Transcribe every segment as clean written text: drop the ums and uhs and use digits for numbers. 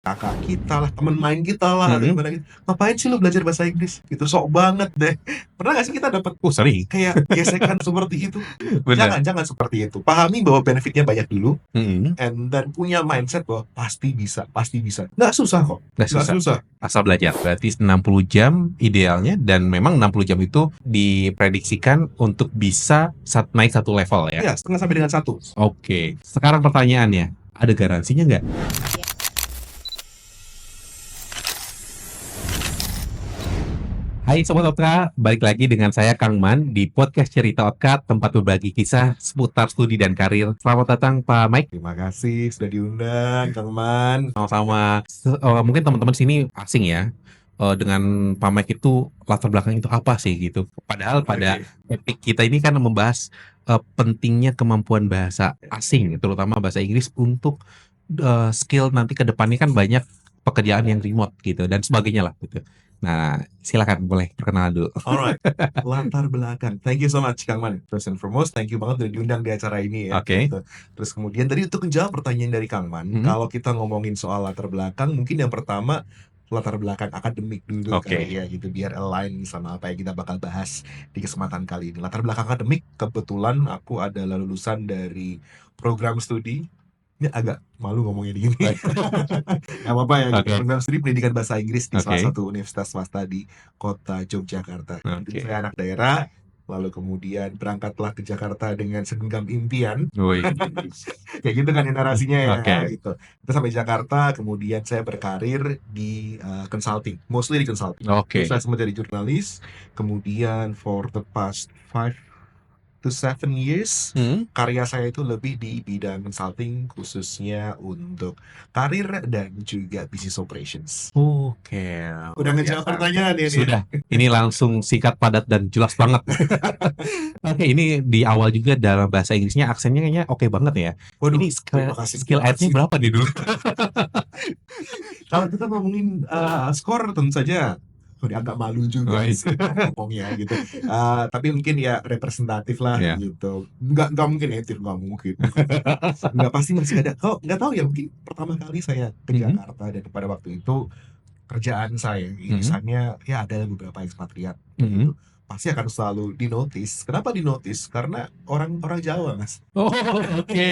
kakak kita lah, temen main kita lah, atau Mhm. gimana gitu, "Ngapain sih lu belajar bahasa Inggris?" Gitu, "Sok banget deh." Pernah nggak sih kita dapat Sering. kayak gesekan seperti itu? Bener. Jangan seperti itu. Pahami bahwa benefit-nya banyak dulu, Mhm. dan punya mindset bahwa pasti bisa pasti bisa. Nggak susah kok, Nggak nggak susah, susah. asal belajar. Berarti 60 jam idealnya dan memang 60 jam itu diprediksikan untuk bisa naik satu level ya? Iya, 0,5 sampai dengan 1. Oke, sekarang pertanyaannya, ada garansinya nggak? Hai Sobat Otka, balik lagi dengan saya Kang Man di podcast Cerita Otka, tempat berbagi kisah seputar studi dan karir. Selamat datang Pak Mike. Terima kasih sudah diundang, Kang Man. Sama-sama. Mungkin teman-teman sini asing ya, dengan Pak Mike itu latar belakang itu apa sih gitu. Padahal pada Oke. topik kita ini kan membahas pentingnya kemampuan bahasa asing, terutama bahasa Inggris untuk skill nanti ke depannya kan banyak pekerjaan yang remote gitu dan sebagainya lah gitu. Nah, silakan boleh perkenalan dulu. Alright, latar belakang. Thank you so much, Kang Man. First and foremost, thank you banget udah diundang di acara ini ya. Oke. Gitu. Terus kemudian tadi untuk menjawab pertanyaan dari Kang Man, Mhm. kalau kita ngomongin soal latar belakang, mungkin yang pertama latar belakang akademik dulu Oke. kali ya gitu, biar align sama apa yang kita bakal bahas di kesempatan kali ini. Latar belakang akademik, kebetulan aku adalah lulusan dari program studi. Ini agak malu ngomongnya di gini. Nggak apa-apa ya, gitu. Oke. Program studi pendidikan bahasa Inggris di salah Oke. satu universitas swasta di kota Yogyakarta. Jadi Oke. saya anak daerah, lalu kemudian berangkatlah ke Jakarta dengan segenggam impian. Woi. Kayak gitu kan ya narasinya ya, Oke. gitu. Terus sampai Jakarta, kemudian saya berkarir di consulting, mostly di consulting. Oke. Terus saya sempat jadi jurnalis, kemudian for the past 5 to 7 years, Hmm. karya saya itu lebih di bidang consulting, khususnya untuk karir dan juga business operations. Oke. Udah ngejawab pertanyaan ya nih. Sudah. Ini langsung singkat, padat, dan jelas banget. Oke, ini di awal juga dalam bahasa Inggrisnya aksennya kayaknya oke banget ya. Waduh, Ini terima kasih. skill add-nya berapa nih dulu? Kalau kita ngomongin skor tentu saja agak malu juga Oh, iya. sih ngomongnya gitu. Tapi mungkin ya representatif lah Iya. gitu. Nggak mungkin etir, nggak mungkin. Nggak, pasti masih ada. Oh, nggak tahu ya, mungkin pertama kali saya ke Mhm. Jakarta dan pada waktu itu kerjaan saya irisannya ya ada beberapa ekspatriat gitu. Mhm. Pasti akan selalu dinotis. Kenapa dinotis? Karena orang Jawa, Mas. Oh, oke.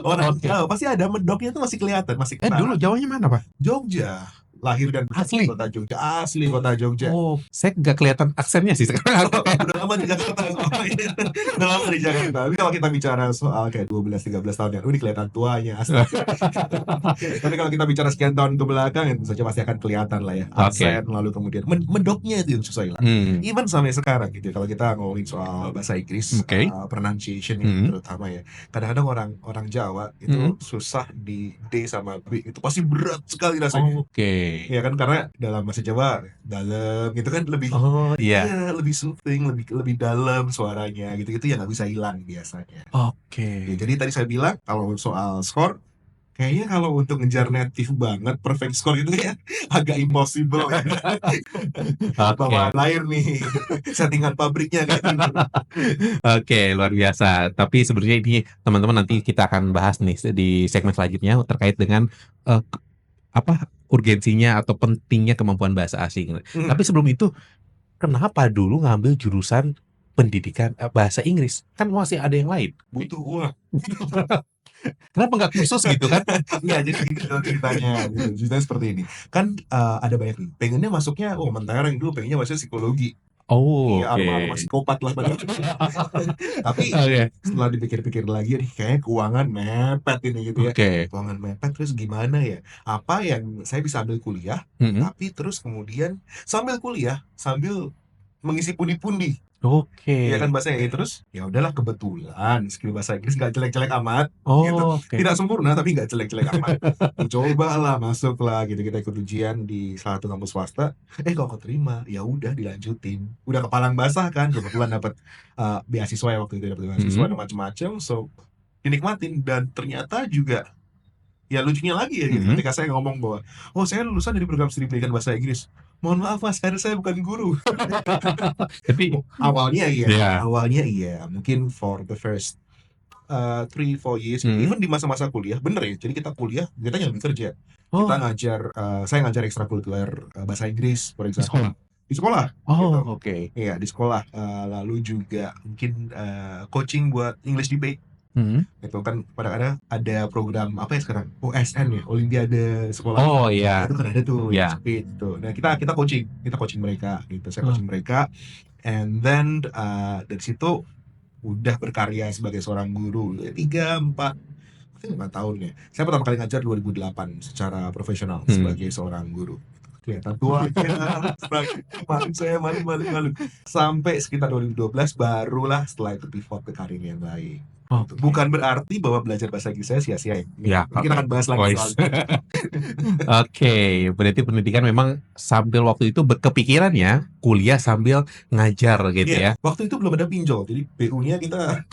Orang Oke. Jawa pasti ada medoknya tuh masih kelihatan, masih Dulu kena. Jawanya mana, Pak? Jogja, lahir dan besar Asli? di kota Jogja, asli kota Jogja. Oh, saya nggak kelihatan aksennya sih sekarang. Udah lama di Jakarta soalnya. Udah lama di Jakarta. Tapi kalau kita bicara soal kayak 12-13 tahun yang ini kelihatan tuanya asli. Tapi kalau kita bicara sekian tahun ke belakang, ya tentu saja pasti akan kelihatan lah ya. Aksen, lalu kemudian medoknya itu yang susah hilang. Hmm. Even sampai sekarang gitu, kalau kita ngomongin soal bahasa Inggris, Oke. pronunciation Mhm. terutama ya. Kadang-kadang orang Jawa itu susah di D sama B, itu pasti berat sekali rasanya. Oke. Ya kan, karena dalam bahasa Jawa dalam gitu kan lebih Oh, iya. iya, lebih soothing, lebih dalam suaranya gitu-gitu yang nggak bisa hilang biasanya. Ya, Oke. jadi tadi saya bilang kalau soal skor, kayaknya kalau untuk ngejar native banget perfect score itu ya agak impossible ya. Bawaan lahir nih, settingan pabriknya kayak gitu. Oke, luar biasa. Tapi sebenarnya ini teman-teman nanti kita akan bahas nih di segmen selanjutnya terkait dengan urgensinya atau pentingnya kemampuan bahasa asing. Tapi sebelum itu, kenapa dulu ngambil jurusan pendidikan bahasa Inggris? Kan masih ada yang lain. Butuh uang. Kenapa nggak khusus gitu kan? Iya, jadi gitu ceritanya gitu. Ceritanya seperti ini. Kan ada banyak nih, pengennya masuknya mentereng dulu, pengennya masuknya psikologi. Oh, Iya, aroma psikopat lah padahal. Tapi Oke. setelah dipikir-pikir lagi nih, kayaknya keuangan mepet ini gitu ya. Oke. Keuangan mepet, terus gimana ya? Apa yang saya bisa ambil kuliah, tapi terus kemudian sambil kuliah, sambil mengisi pundi-pundi. Oke. Iya kan bahasanya. Terus ya udahlah, kebetulan skill bahasa Inggris nggak jelek-jelek amat. Gitu. Oh, oke. Tidak sempurna tapi nggak jelek-jelek amat. Coba lah masuk lah gitu, kita ikut ujian di salah satu kampus swasta. Kok keterima, ya udah dilanjutin. Udah kepalang basah kan, kebetulan dapat beasiswa ya waktu itu, dapat beasiswa dan macam-macam, so dinikmatin. Dan ternyata juga ya lucunya lagi ya gitu, ketika saya ngomong bahwa saya lulusan dari program studi pendidikan bahasa Inggris. Mohon maaf Mas, karena saya bukan guru. Tapi Awalnya Iya. iya, mungkin for the first 3-4 years, even di masa-masa kuliah, bener ya. Jadi kita kuliah, kita nyambi kerja. Kita Oh, ngajar, saya ngajar ekstrakurikuler bahasa Inggris, for di sekolah? example. Di sekolah, gitu. Oh, oke. Iya, di sekolah. Lalu juga mungkin coaching buat English debate. Mhm. Itu kan kadang-kadang ada program apa ya sekarang? OSN ya, Olimpiade Sekolah. Oh, Nah, iya. itu kan ada tuh yang Iya. speed tuh. Nah, kita coaching mereka gitu. Saya Oh, coaching mereka, and then dari situ udah berkarya sebagai seorang guru 3, 4, mungkin 5 tahun ya. Saya pertama kali ngajar 2008 secara profesional mhm. sebagai seorang guru. Kelihatan tua aja, malu saya, malu. Sampai sekitar 2012 barulah setelah itu pivot ke karir yang lain. Gitu. Oke. Bukan berarti bahwa belajar bahasa Inggris saya sia-sia ya. Ya, Nanti kita akan bahas lagi soal wais. Oke, berarti pendidikan memang sambil waktu itu kepikiran ya, kuliah sambil ngajar gitu Iya, ya? waktu itu belum ada pinjol, jadi BU-nya kita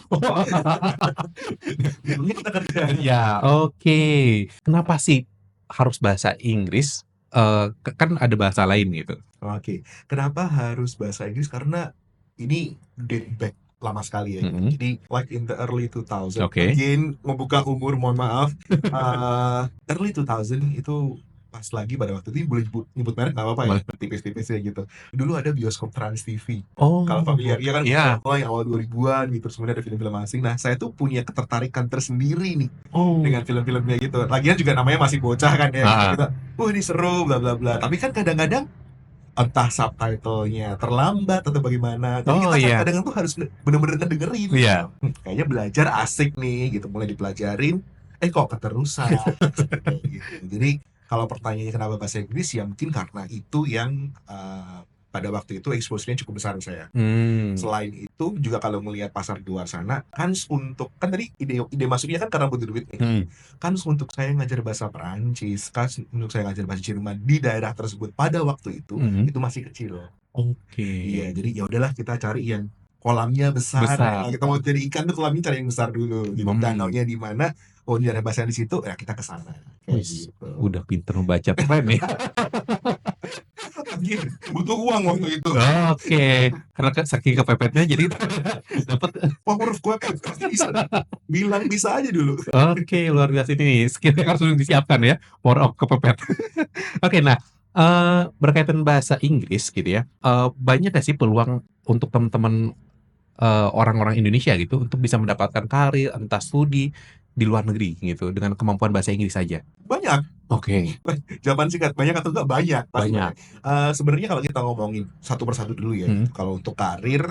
BU-nya kita kerja. Ya, oke. Kenapa sih harus bahasa Inggris? Kan ada bahasa lain gitu. Oke, kenapa harus bahasa Inggris? Karena ini date back lama sekali ya gitu. Mhm. Jadi like in the early 2000, Oke. again ngebuka umur, mohon maaf. Early 2000 itu pas lagi pada waktu itu boleh nyebut merek nggak apa-apa ya, Boleh. tipis-tipis ya gitu. Dulu ada bioskop Trans TV. Oh, Kalau familiar, ya kan iya. mulai awal 2000-an gitu, terus kemudian ada film-film asing. Nah, saya tuh punya ketertarikan tersendiri nih Oh. dengan film-filmnya gitu. Lagian juga namanya masih bocah kan ya. Ah. Kita, ini seru, bla bla bla. Tapi kan kadang-kadang entah subtitlenya terlambat atau bagaimana. Jadi Oh, kita iya. kadang-kadang tuh harus bener-bener ngedengerin. Iya. Kayaknya belajar asik nih gitu. Mulai dipelajarin, kok keterusan. Gitu. Jadi kalau pertanyaannya kenapa bahasa Inggris, ya mungkin karena itu yang pada waktu itu exposure-nya cukup besar saya. Selain itu juga kalau melihat pasar di luar sana, kans untuk, kan tadi ide masuknya kan karena butuh duit nih. Mhm. Kans untuk saya ngajar bahasa Perancis, kans untuk saya ngajar bahasa Jerman di daerah tersebut pada waktu Mhm. itu masih kecil. Oke. Iya, jadi ya udahlah kita cari yang kolamnya besar. Besar. Nah, kita mau jadi ikan tuh kolamnya cari yang besar dulu gitu. Danaunya di mana? Oh, di daerah bahasa di situ, ya kita ke sana. Kayak Wis, gitu. udah pinter membaca tren ya. Tapi butuh uang waktu itu. Oke, karena saking kepepetnya jadi dapat. Power of kepepet bisa. Bilang bisa aja dulu. Oke, luar biasa ini skill yang harus disiapkan ya, power of kepepet. Oke, nah, berkaitan bahasa Inggris gitu ya, banyak nggak sih peluang untuk teman-teman, orang-orang Indonesia gitu untuk bisa mendapatkan karir, entah studi di luar negeri gitu dengan kemampuan bahasa Inggris saja? Banyak. Oke. Jawaban singkat, banyak atau enggak? Banyak. Pasti Banyak. Sebenarnya kalau kita ngomongin satu persatu dulu ya, Mhm. kalau untuk karir,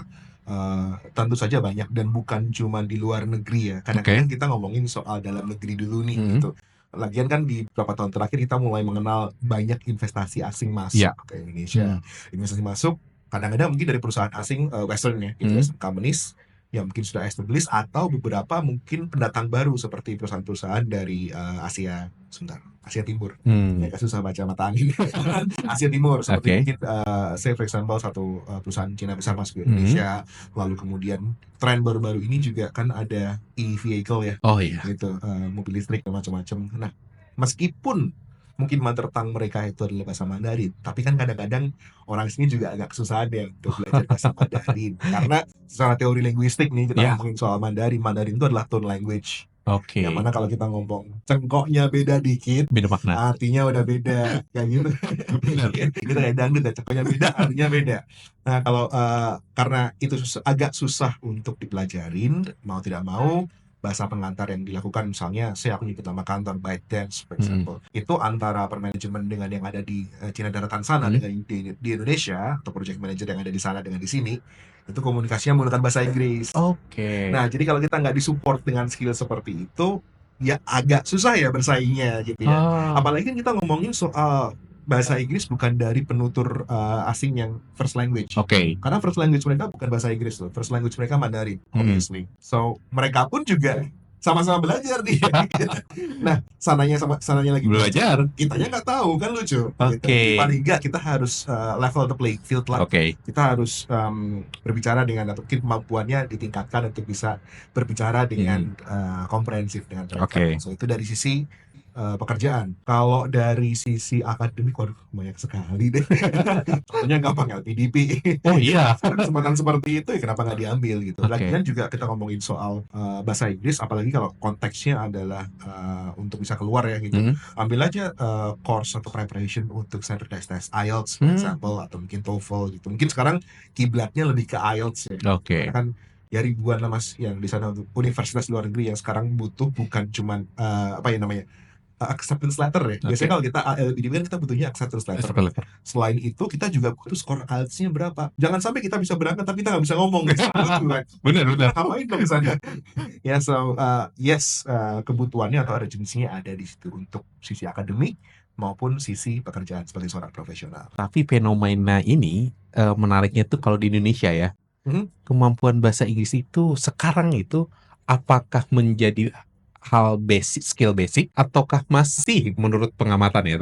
tentu saja banyak dan bukan cuma di luar negeri ya. Oke. Kadang-kadang kita ngomongin soal dalam negeri dulu nih Mhm. gitu. Lagian kan di beberapa tahun terakhir kita mulai mengenal banyak investasi asing masuk Iya. ke Indonesia. Mhm. Investasi masuk kadang-kadang mungkin dari perusahaan asing, western ya, gitu, Mhm. western companies yang mungkin sudah established, atau beberapa mungkin pendatang baru seperti perusahaan-perusahaan dari Asia Timur. Mmm. Agak susah baca mata angin. Asia Timur seperti Oke. mungkin say for example satu perusahaan Cina besar masuk ke Mhm. Indonesia. Lalu kemudian tren baru-baru ini juga kan ada e-vehicle ya, Oh iya. gitu, mobil listrik dan macam-macam. Nah, meskipun mungkin mother tongue mereka itu adalah bahasa Mandarin, tapi kan kadang-kadang orang sini juga agak kesusahan ya untuk belajar bahasa Mandarin. Karena secara teori linguistik nih kita Iya. ngomongin soal Mandarin itu adalah tone language. Oke. Yang mana kalau kita ngomong cengkoknya beda dikit, Beda makna. artinya udah beda, kayak gitu. Benar. Ini kayak dangdut ya, cengkoknya beda, artinya beda. Nah, kalau karena itu agak susah untuk dipelajarin, mau tidak mau bahasa pengantar yang dilakukan, misalnya saya menyebut nama kantor ByteDance for example, itu antara upper management dengan yang ada di Cina daratan sana dengan di Indonesia, atau project manager yang ada di sana dengan di sini, itu komunikasinya menggunakan bahasa Inggris. Oke. Nah, jadi kalau kita nggak disupport dengan skill seperti itu, ya agak susah ya bersaingnya gitu ya. Ah. Apalagi kan kita ngomongin soal bahasa Inggris bukan dari penutur asing yang first language. Oke. Karena first language mereka bukan bahasa Inggris loh. First language mereka Mandarin, obviously. So, mereka pun juga sama-sama belajar nih. Nah, sananya lagi Belajar. kitanya nggak tahu, kan lucu. Oke. Gitu. Paling nggak kita harus level the playing field lah. Oke. Kita harus berbicara dengan, atau mungkin kemampuannya ditingkatkan untuk bisa berbicara dengan komprehensif dengan mereka. Oke. So itu dari sisi pekerjaan. Kalau dari sisi akademik, waduh banyak sekali deh. Contohnya gampang LPDP. Oh iya. Kesempatan seperti itu ya kenapa nggak diambil gitu. Oke. Lagian juga kita ngomongin soal bahasa Inggris, apalagi kalau konteksnya adalah untuk bisa keluar ya gitu. Hmm. Ambil aja course atau preparation untuk standardized test IELTS for example, atau mungkin TOEFL gitu. Mungkin sekarang kiblatnya lebih ke IELTS ya. Oke. Karena kan ya ribuan lah mas yang di sana untuk universitas luar negeri yang sekarang butuh bukan cuman apa ya namanya acceptance letter ya. Biasanya Oke. kalau kita LPDP kan kita butuhnya acceptance letter. Seperti- Selain itu kita juga butuh skor IELTS-nya berapa. Jangan sampai kita bisa berangkat tapi kita nggak bisa ngomong guys. Benar. Ngapain dong ke sana? Ya so yes, kebutuhannya atau urgency-nya ada di situ untuk sisi akademik maupun sisi pekerjaan sebagai seorang profesional. Tapi fenomena ini menariknya tuh kalau di Indonesia ya, kemampuan bahasa Inggris itu sekarang itu apakah menjadi hal basic, skill basic, ataukah masih menurut pengamatan ya,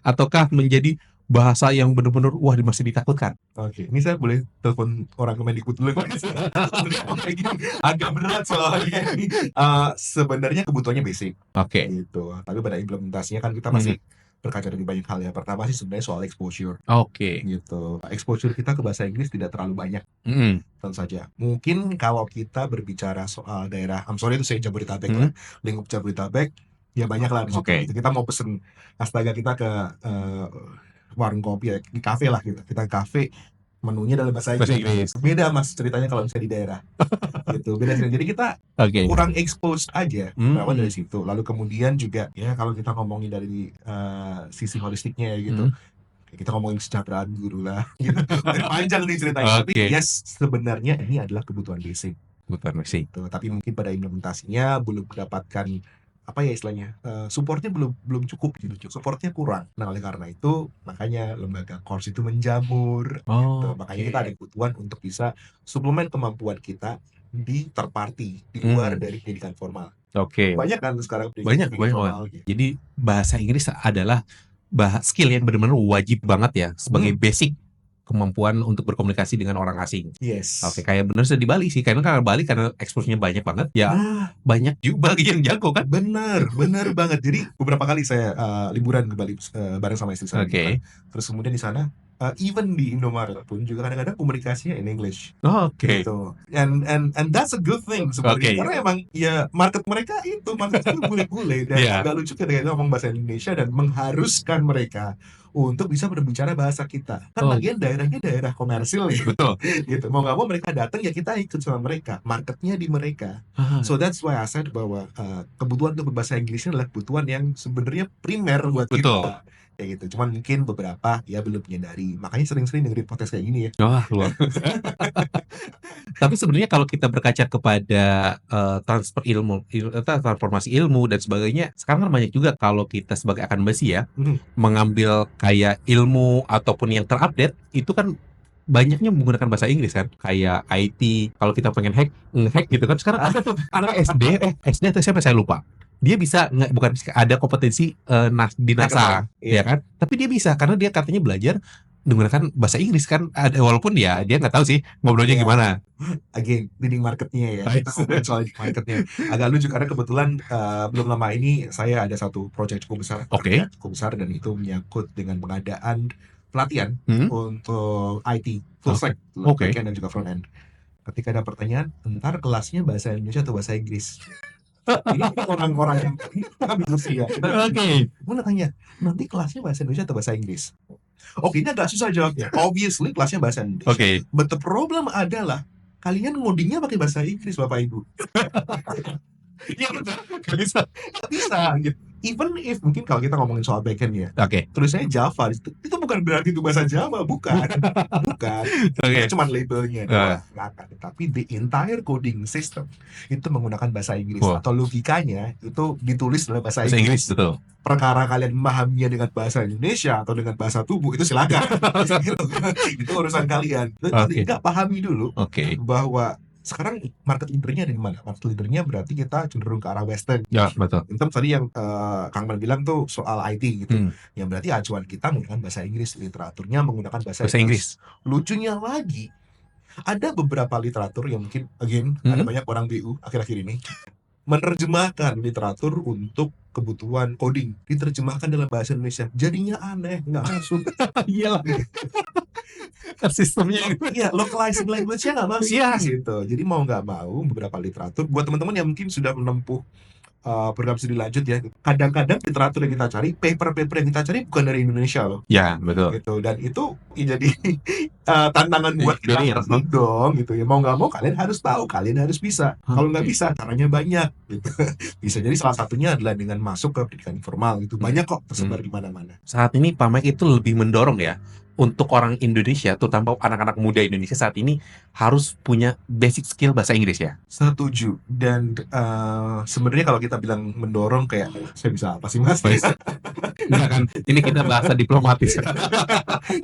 ataukah menjadi bahasa yang benar-benar wah masih ditakutkan? Oke, ini saya boleh telepon orang Kemendikbud dulu. Agak berat soalnya. Sebenarnya kebutuhannya basic Oke. gitu. Tapi pada implementasinya kan kita masih berkaca dari banyak hal ya. Pertama sih sebenarnya soal exposure Oke. gitu. Exposure kita ke bahasa Inggris tidak terlalu banyak. Mm-mm. Tentu saja. Mungkin kalau kita berbicara soal daerah, I'm sorry itu saya Jabodetabek lah, lingkup Jabodetabek, ya banyak lah di situ. Oke. Gitu. Kita mau pesen astaga kita ke warung kopi ya, di kafe lah gitu. Kita ke kafe, menunya dalam bahasa Bahasa Inggris. Inggris. Beda mas ceritanya kalau misalnya di daerah. Gitu. Beda ceritanya. Jadi kita Oke. kurang expose aja berawal dari situ. Lalu kemudian juga ya kalau kita ngomongin dari sisi holistiknya ya gitu. Kita ngomongin kesejahteraan guru lah gitu. Panjang nih ceritanya. Tapi Oke. yes, sebenarnya ini adalah kebutuhan basic Kebutuhan basic. gitu. Tapi mungkin pada implementasinya belum mendapatkan apa ya istilahnya, supportnya belum cukup gitu. Supportnya kurang. Nah oleh karena itu makanya lembaga course itu menjamur gitu. Makanya kita ada kebutuhan untuk bisa suplemen kemampuan kita di third party, di luar dari pendidikan formal. Oke. Banyak kan sekarang Banyak. formal gitu. Jadi bahasa Inggris adalah skill yang benar-benar wajib banget ya sebagai basic kemampuan untuk berkomunikasi dengan orang asing. Yes. Oke, kayak bener di Bali sih, karena Bali karena exposure-nya banyak banget, ya banyak juga yang jago kan. Bener banget. Jadi beberapa kali saya liburan ke Bali bareng sama istri saya. Oke. Terus kemudian di sana even di Indomaret pun juga kadang-kadang komunikasinya in English. Oke. Gitu. And that's a good thing sebenarnya. Karena emang ya market mereka itu bule-bule dan agak lucu ketika kita ngomong bahasa Indonesia dan mengharuskan mereka untuk bisa berbicara bahasa kita. Kan bagian daerahnya daerah komersil ya. Betul. Gitu. Mau nggak mau mereka datang ya kita ikut sama mereka. Marketnya di mereka. So that's why I said bahwa kebutuhan untuk berbahasa Inggrisnya adalah kebutuhan yang sebenarnya primer buat kita. Kayak gitu. Cuman mungkin beberapa ya belum menyadari. Makanya sering-sering dengerin podcast kayak gini ya. Wah, luar. Tapi sebenarnya kalau kita berkaca kepada transfer ilmu, transformasi ilmu dan sebagainya, sekarang kan banyak juga kalau kita sebagai akademisi ya, mengambil kayak ilmu ataupun yang terupdate, itu kan banyaknya menggunakan bahasa Inggris kan, kayak IT. Kalau kita pengen nge-hack gitu kan, sekarang ada tuh anak SD atau siapa saya lupa. Dia bisa bukan ada kompetensi di NASA, ya kan? Tapi dia bisa karena dia katanya belajar menggunakan bahasa Inggris kan, ada walaupun ya dia nggak tahu sih ngobrolnya gimana. Again, leading marketnya ya. Kita ngomongin soal marketnya. Agak lucu karena kebetulan belum lama ini saya ada satu proyek cukup besar dan itu menyangkut dengan pengadaan pelatihan untuk IT full stack, backend dan juga front end. Ketika ada pertanyaan, ntar kelasnya bahasa Indonesia atau bahasa Inggris? Ini orang-orang yang Rusia. Gue tanya, nanti kelasnya bahasa Indonesia atau bahasa Inggris? Oke, ini agak susah jawabnya. Obviously kelasnya bahasa Indonesia. But the problem adalah kalian ngodingnya pakai bahasa Inggris, Bapak Ibu. Iya betul. Gak bisa gitu. Even if mungkin kalau kita ngomongin soal backend ya, tulisannya Java, itu bukan berarti itu bahasa Java, bukan. Cuma labelnya doang. Tapi the entire coding system itu menggunakan bahasa Inggris atau logikanya itu ditulis dalam bahasa Inggris. Betul. Perkara kalian memahaminya dengan bahasa Indonesia atau dengan bahasa tubuh itu silakan. Itu urusan kalian. Tapi nggak pahami dulu bahwa sekarang market leadernya ada di mana? Market leadernya berarti kita cenderung ke arah Western. Ya, betul. Itu tadi yang Kang Man bilang tuh soal IT gitu. Yang berarti acuan kita menggunakan bahasa Inggris, literaturnya menggunakan bahasa Inggris. Lucunya lagi, ada beberapa literatur yang mungkin, again, ada banyak orang BU akhir-akhir ini menerjemahkan literatur untuk kebutuhan coding, diterjemahkan dalam bahasa Indonesia. Jadinya aneh, nggak masuk. Iyalah, sistemnya Iya, localizing language-nya nggak masuk Iya. gitu. Jadi mau nggak mau beberapa literatur buat teman-teman yang mungkin sudah menempuh program studi lanjut ya, kadang-kadang literatur yang kita cari, paper-paper yang kita cari bukan dari Indonesia loh, Ya, betul. gitu. Dan itu jadi tantangan buat kita Barrier, ngerti dong, gitu ya. Mau nggak mau kalian harus tahu, kalian harus bisa. Kalau nggak Oke. bisa, caranya banyak, gitu. Bisa jadi salah satunya adalah dengan masuk ke pendidikan informal, gitu. Banyak kok tersebar di mana-mana. Saat ini Pak Mike itu lebih mendorong ya untuk orang Indonesia, terutama anak-anak muda Indonesia saat ini harus punya basic skill bahasa Inggris ya. Setuju. Dan sebenarnya kalau kita bilang mendorong kayak saya bisa apa sih mas? Enggak kan? Ini kita bahasa diplomatis.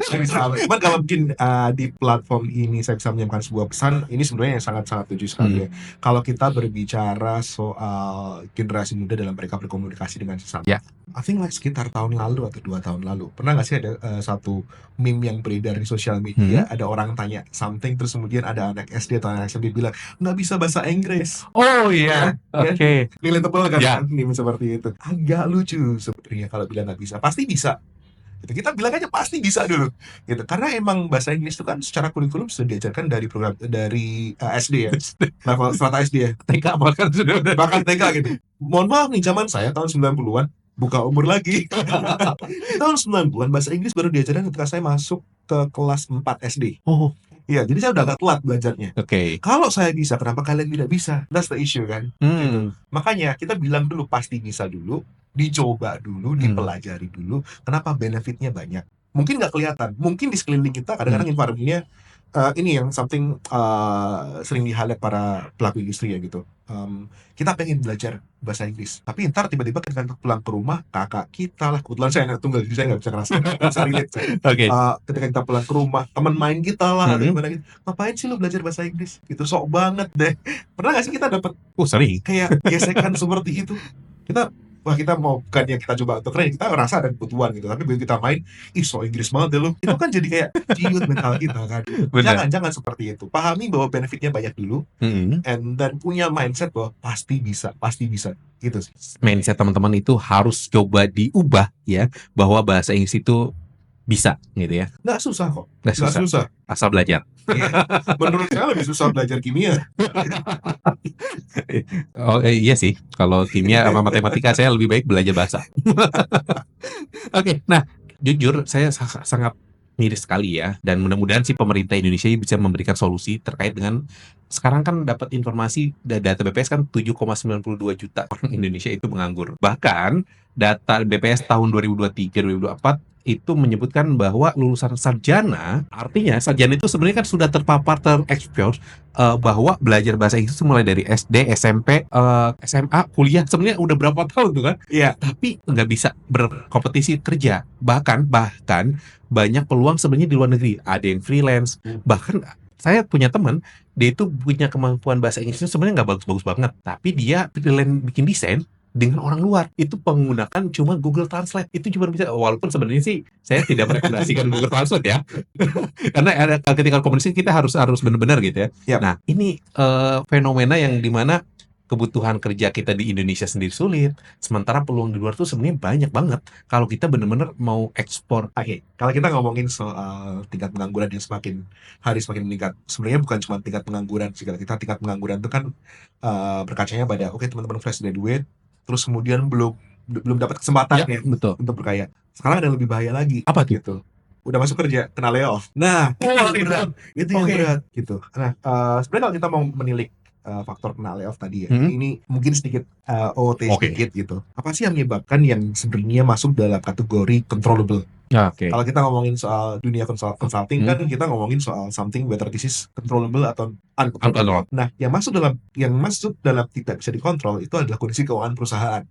Saya bisa apa? Cuman kalau mungkin di platform ini saya bisa menyampaikan sebuah pesan, ini sebenarnya yang sangat-sangat setuju sekali ya. Kalau kita berbicara soal generasi muda dalam mereka berkomunikasi dengan sesama, Ya. I think like sekitar tahun lalu atau 2 tahun lalu, pernah nggak sih ada satu meme yang beredar di sosial media, ada orang tanya something, terus kemudian ada anak SD atau anak SMP bilang, nggak bisa bahasa Inggris. Oh iya, oke. Relatable kan, Ya. meme seperti itu. Agak lucu sebenarnya kalau bilang nggak bisa. Pasti bisa. Gitu. Kita bilang aja pasti bisa dulu. Gitu. Karena emang bahasa Inggris itu kan secara kurikulum sudah diajarkan dari program dari SD ya. Level strata SD ya. TK bahkan sudah udah. Bahkan TK gitu. Mohon maaf nih, zaman saya tahun 90-an, buka umur lagi. Tahun 90-an bahasa Inggris baru diajarkan ketika saya masuk ke kelas 4 SD. Oh, Iya, jadi saya udah agak telat belajarnya. oke. Kalau saya bisa, kenapa kalian tidak bisa? That's the issue kan. Hmm. Makanya kita bilang dulu pasti bisa dulu, dicoba dulu, dipelajari dulu. Kenapa benefitnya banyak? Mungkin nggak kelihatan. Mungkin di sekeliling kita kadang-kadang environment-nya ini yang something sering di-highlight para pelaku industri ya gitu. Kita pengen belajar bahasa Inggris, tapi ntar tiba-tiba ketika pulang ke rumah, kakak kita lah, kebetulan saya anak tunggal, jadi saya nggak bisa ngerasa, bisa relate saya. Oke. Ketika kita pulang ke rumah, teman main kita lah, atau gimana gitu, ngapain sih lu belajar bahasa Inggris? Gitu, sok banget deh. Pernah nggak sih kita dapat Sering. kayak gesekan seperti itu? Kita mau bukan yang kita coba untuk keren, kita ngerasa ada kebutuhan gitu, tapi begitu kita main, so Inggris banget deh lu. Itu kan jadi kayak ciut mental kita kan. Benar. Jangan seperti itu. Pahami bahwa benefitnya banyak dulu, and then punya mindset bahwa pasti bisa gitu sih. Mindset teman-teman itu harus coba diubah ya, bahwa bahasa Inggris itu bisa gitu ya. Nggak susah kok. Nggak Nggak susah, susah. asal belajar. Menurut saya lebih susah belajar kimia. Oh iya sih, kalau kimia sama matematika saya lebih baik belajar bahasa. Oke, nah jujur saya sangat miris sekali ya, dan mudah-mudahan sih pemerintah Indonesia bisa memberikan solusi terkait dengan sekarang kan dapat informasi data BPS kan 7,92 juta orang Indonesia itu menganggur. Bahkan data BPS tahun 2023-2024 itu menyebutkan bahwa lulusan sarjana, artinya sarjana itu sebenarnya kan sudah terpapar, terekspos bahwa belajar bahasa Inggris itu mulai dari SD, SMP, SMA, kuliah, sebenarnya udah berapa tahun tuh kan? Iya. Tapi nggak bisa berkompetisi kerja. Bahkan banyak peluang sebenarnya di luar negeri. Ada yang freelance, bahkan saya punya teman, dia itu punya kemampuan bahasa Inggrisnya sebenarnya nggak bagus-bagus banget, tapi dia freelance bikin desain dengan orang luar, itu menggunakan cuma Google Translate. Itu cuma bisa, walaupun sebenarnya sih saya tidak merekomendasikan Google Translate ya. Karena ketika komunikasi kita harus benar-benar gitu ya. Yap. Nah, ini fenomena yang dimana kebutuhan kerja kita di Indonesia sendiri sulit, sementara peluang di luar tuh sebenarnya banyak banget kalau kita benar-benar mau ekspor. Oke, kalau kita ngomongin soal tingkat pengangguran yang semakin hari semakin meningkat, sebenarnya bukan cuma tingkat pengangguran sih. Kalau kita tingkat pengangguran itu kan berkacanya pada teman-teman fresh graduate, terus kemudian belum dapat kesempatan ya Betul. untuk berkaya. Sekarang ada yang lebih bahaya lagi. Apa tuh? Gitu. Udah masuk kerja, kena layoff. Nah, itu yang berat gitu. Nah, sebenarnya kalau kita mau menilik faktor kena layoff tadi ya, ini mungkin sedikit OOT sedikit gitu. Apa sih yang menyebabkan yang sebenarnya masuk dalam kategori controllable? Oke. Kalau kita ngomongin soal dunia consulting kan kita ngomongin soal something whether this is controllable atau uncontrollable. Nah, yang masuk dalam tidak bisa dikontrol itu adalah kondisi keuangan perusahaan.